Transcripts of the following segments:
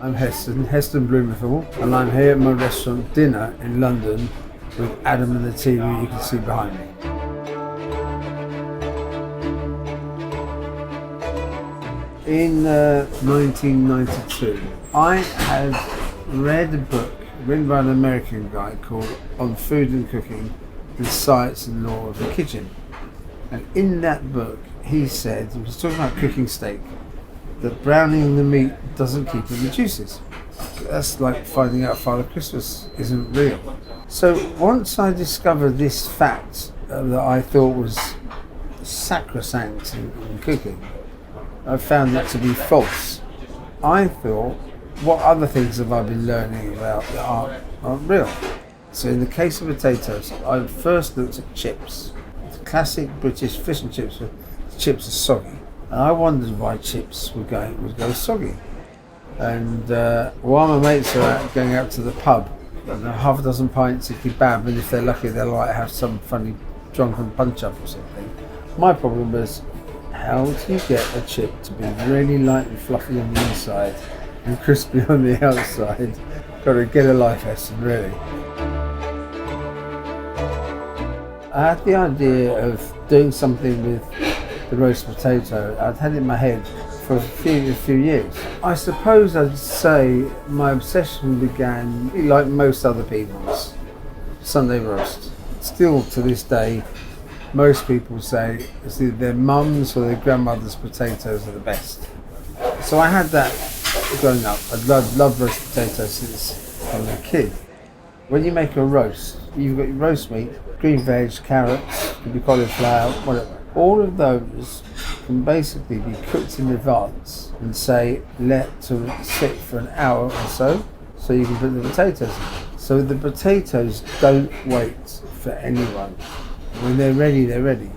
I'm Heston Blumenthal, and I'm here at my restaurant Dinner in London with Adam and the team who you can see behind me. In 1992, I had read a book written by an American guy called On Food and Cooking, The Science and Law of the Kitchen. And in that book, he said, he was talking about cooking steak, that browning the meat doesn't keep in the juices. That's like finding out Father Christmas isn't real. So once I discovered this fact that I thought was sacrosanct in cooking, I found that to be false. I thought, what other things have I been learning about that aren't real? So in the case of potatoes, I first looked at chips. The classic British fish and chips, chips are soggy. And I wondered why chips would go soggy. And while my mates are going out to the pub, and half a dozen pints of kebab, and if they're lucky they'll have some funny drunken punch-up or something. My problem was, how do you get a chip to be really light and fluffy on the inside and crispy on the outside? Got to get a life lesson, really. I had the idea of doing something with the roast potato. I'd had it in my head for a few years. I suppose I'd say my obsession began, like most other people's, Sunday roast. Still to this day, most people say it's either their mum's or their grandmother's potatoes are the best. So I had that growing up. I'd loved roast potatoes since I was a kid. When you make a roast, you've got your roast meat, green veg, carrots, could be cauliflower, whatever. All of those can basically be cooked in advance and let to sit for an hour or so you can put the potatoes in. So the potatoes don't wait for anyone. When they're ready, they're ready.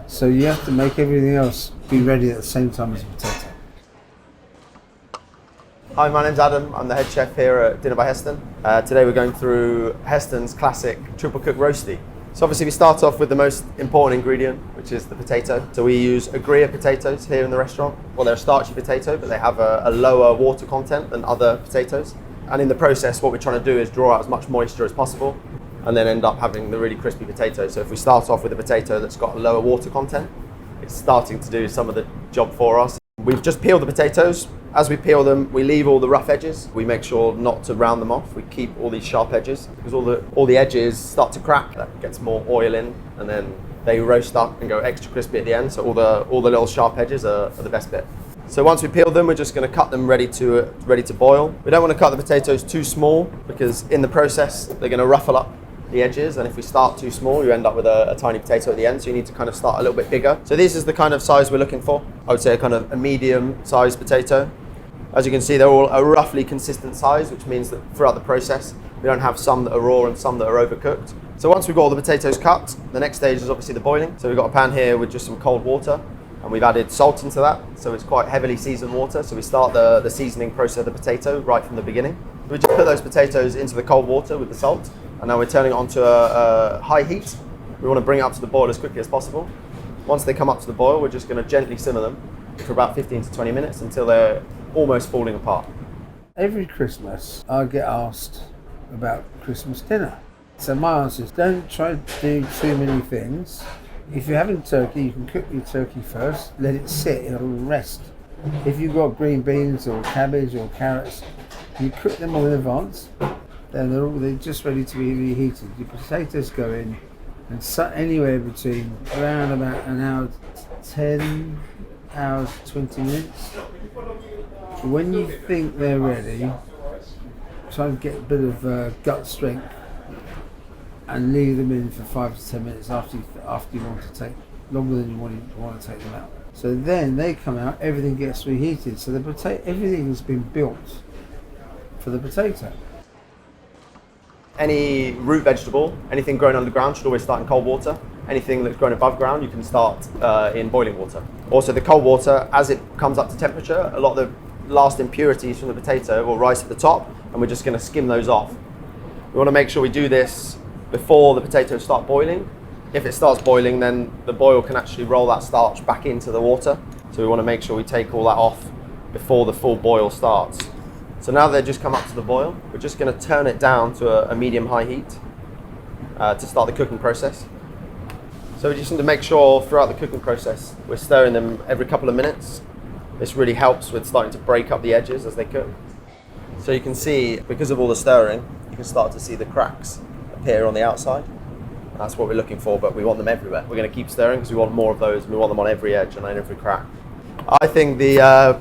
So you have to make everything else be ready at the same time as the potato. Hi, my name's Adam. I'm the head chef here at Dinner by Heston. Today we're going through Heston's classic triple cook roasty. So obviously we start off with the most important ingredient, which is the potato. So we use Agria potatoes here in the restaurant. Well, they're a starchy potato, but they have a lower water content than other potatoes. And in the process, what we're trying to do is draw out as much moisture as possible and then end up having the really crispy potato. So if we start off with a potato that's got a lower water content, it's starting to do some of the job for us. We've just peeled the potatoes. As we peel them, we leave all the rough edges. We make sure not to round them off. We keep all these sharp edges because all the edges start to crack. That gets more oil in, and then they roast up and go extra crispy at the end. So all the little sharp edges are the best bit. So once we peel them, we're just going to cut them ready to boil. We don't want to cut the potatoes too small because in the process they're going to ruffle up the edges, and if we start too small you end up with a tiny potato at the end, so you need to kind of start a little bit bigger. So this is the kind of size we're looking for. I would say a kind of a medium sized potato. As you can see, they're all a roughly consistent size, which means that throughout the process we don't have some that are raw and some that are overcooked. So once we've got all the potatoes cut, the next stage is obviously the boiling. So we've got a pan here with just some cold water, and we've added salt into that, so it's quite heavily seasoned water. So we start the seasoning process of the potato right from the beginning. We just put those potatoes into the cold water with the salt, and now we're turning it onto a high heat. We want to bring it up to the boil as quickly as possible. Once they come up to the boil, we're just going to gently simmer them for about 15 to 20 minutes until they're almost falling apart. Every Christmas I get asked about Christmas dinner. So my answer is, don't try to do too many things. If you're having turkey, you can cook your turkey first, let it sit, it'll rest. If you've got green beans or cabbage or carrots, you cook them all in advance, then they're just ready to be reheated. Your potatoes go in, and anywhere between around about an hour, 10 hours, 20 minutes. When you think they're ready, try and get a bit of gut strength and leave them in for 5 to 10 minutes after you want to take longer than you want to take them out. So then they come out, everything gets reheated. So everything's been built for the potato. Any root vegetable, anything grown underground should always start in cold water. Anything that's grown above ground, you can start in boiling water. Also, the cold water, as it comes up to temperature, a lot of the last impurities from the potato will rise to the top, and we're just going to skim those off. We want to make sure we do this before the potatoes start boiling. If it starts boiling, then the boil can actually roll that starch back into the water. So we want to make sure we take all that off before the full boil starts. So now they've just come up to the boil. We're just going to turn it down to a medium-high heat to start the cooking process. So we just need to make sure throughout the cooking process we're stirring them every couple of minutes. This really helps with starting to break up the edges as they cook. So you can see, because of all the stirring, you can start to see the cracks appear on the outside. That's what we're looking for, but we want them everywhere. We're going to keep stirring because we want more of those. We want them on every edge and on every crack. I think the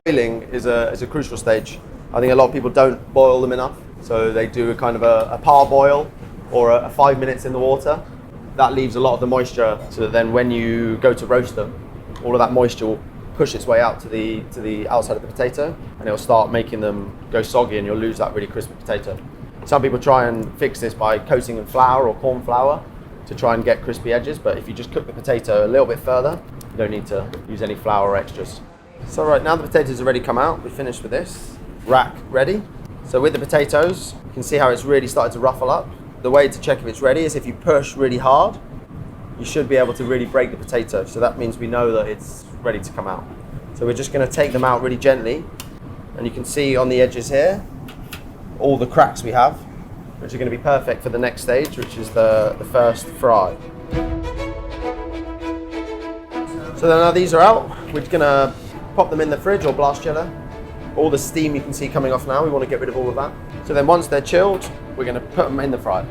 boiling is a crucial stage. I think a lot of people don't boil them enough. So they do a kind of a parboil or a 5 minutes in the water. That leaves a lot of the moisture, so that then when you go to roast them, all of that moisture will push its way out to the outside of the potato, and it'll start making them go soggy, and you'll lose that really crispy potato. Some people try and fix this by coating in flour or corn flour to try and get crispy edges, but if you just cook the potato a little bit further, you don't need to use any flour or extras. So right now the potatoes are ready to come out. We finished with this. Rack ready. So with the potatoes, you can see how it's really started to ruffle up. The way to check if it's ready is if you push really hard, you should be able to really break the potato. So that means we know that it's ready to come out. So we're just going to take them out really gently, and you can see on the edges here all the cracks we have, which are going to be perfect for the next stage, which is the first fry. So then now these are out, we're going to pop them in the fridge or blast chiller. All the steam you can see coming off now, we want to get rid of all of that. So then once they're chilled, we're going to put them in the fryer.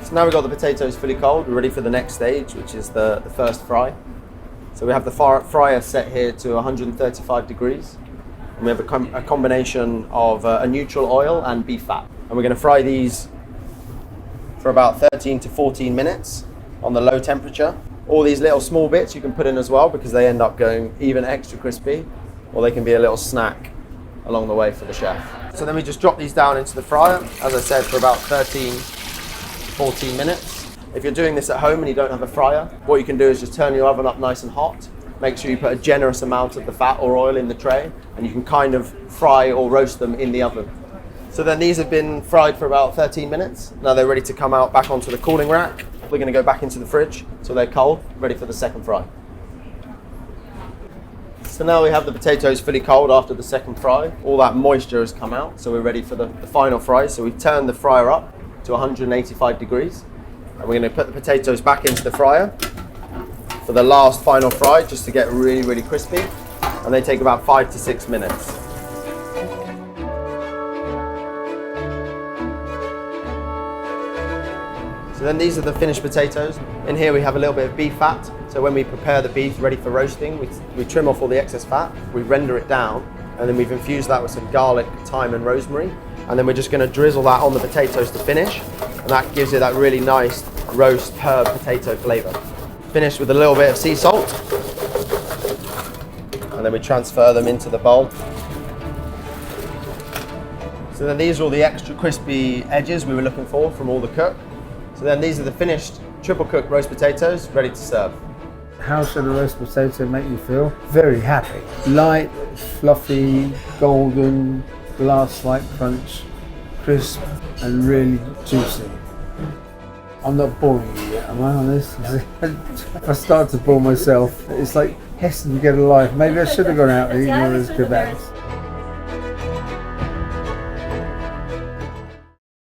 So now we've got the potatoes fully cold, we're ready for the next stage, which is the first fry. So we have the fryer set here to 135 degrees. And we have a combination of a neutral oil and beef fat. And we're going to fry these for about 13 to 14 minutes on the low temperature. All these little small bits you can put in as well, because they end up going even extra crispy, or they can be a little snack along the way for the chef. So then we just drop these down into the fryer, as I said, for about 14 minutes. If you're doing this at home and you don't have a fryer, what you can do is just turn your oven up nice and hot. Make sure you put a generous amount of the fat or oil in the tray, and you can kind of fry or roast them in the oven. So then these have been fried for about 13 minutes. Now they're ready to come out back onto the cooling rack. We're going to go back into the fridge so they're cold, ready for the second fry. So now we have the potatoes fully cold after the second fry. All that moisture has come out, so we're ready for the final fry. So we've turned the fryer up to 185 degrees. And we're going to put the potatoes back into the fryer for the last final fry, just to get really, really crispy. And they take about 5 to 6 minutes. So then these are the finished potatoes. In here we have a little bit of beef fat. So when we prepare the beef ready for roasting, we trim off all the excess fat, we render it down, and then we've infused that with some garlic, thyme and rosemary. And then we're just going to drizzle that on the potatoes to finish. And that gives it that really nice roast herb potato flavour. Finish with a little bit of sea salt. And then we transfer them into the bowl. So then these are all the extra crispy edges we were looking for from all the cook. So then these are the finished triple cooked roast potatoes ready to serve. How should a roast potato make you feel? Very happy. Light, fluffy, golden, glass-like crunch, crisp and really juicy. I'm not boring you yet, am I, on this? If I start to bore myself, it's like Heston, get alive. Maybe I should have gone out and eaten one of those kebabs.